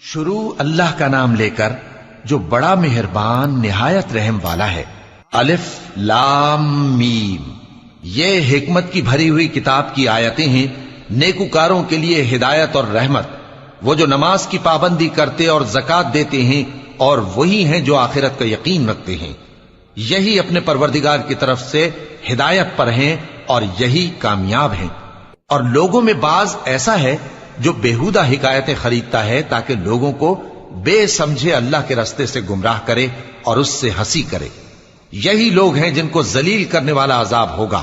شروع اللہ کا نام لے کر جو بڑا مہربان نہایت رحم والا ہے۔ الف لام میم، یہ حکمت کی بھری ہوئی کتاب کی آیتیں ہیں، نیکوکاروں کے لیے ہدایت اور رحمت، وہ جو نماز کی پابندی کرتے اور زکوٰۃ دیتے ہیں، اور وہی ہیں جو آخرت کا یقین رکھتے ہیں، یہی اپنے پروردگار کی طرف سے ہدایت پر ہیں اور یہی کامیاب ہیں۔ اور لوگوں میں بعض ایسا ہے جو بیہودہ حکایتیں خریدتا ہے تاکہ لوگوں کو بے سمجھے اللہ کے رستے سے گمراہ کرے اور اس سے ہنسی کرے، یہی لوگ ہیں جن کو ذلیل کرنے والا عذاب ہوگا۔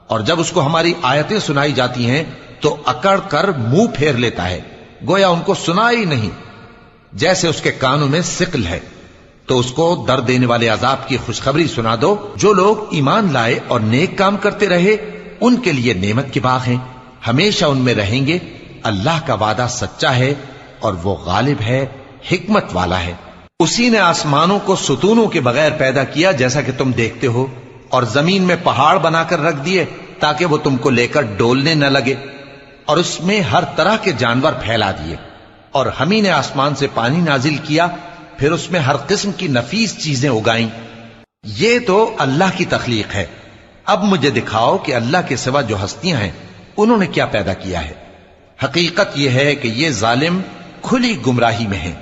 اور جب اس کو ہماری آیتیں سنائی جاتی ہیں تو اکڑ کر منہ پھیر لیتا ہے، گویا ان کو سنا ہی نہیں، جیسے اس کے کانوں میں ثقل ہے۔ تو اس کو درد دینے والے عذاب کی خوشخبری سنا دو۔ جو لوگ ایمان لائے اور نیک کام کرتے رہے ان کے لیے نعمت کے باغ ہیں، ہمیشہ ان میں رہیں گے۔ اللہ کا وعدہ سچا ہے اور وہ غالب ہے، حکمت والا ہے۔ اسی نے آسمانوں کو ستونوں کے بغیر پیدا کیا جیسا کہ تم دیکھتے ہو، اور زمین میں پہاڑ بنا کر رکھ دیے تاکہ وہ تم کو لے کر ڈولنے نہ لگے، اور اس میں ہر طرح کے جانور پھیلا دیے۔ اور ہم ہی نے آسمان سے پانی نازل کیا، پھر اس میں ہر قسم کی نفیس چیزیں اگائیں۔ یہ تو اللہ کی تخلیق ہے۔ اب مجھے دکھاؤ کہ اللہ کے سوا جو ہستیاں ہیں انہوں نے کیا پیدا کیا ہے۔ حقیقت یہ ہے کہ یہ ظالم کھلی گمراہی میں ہیں۔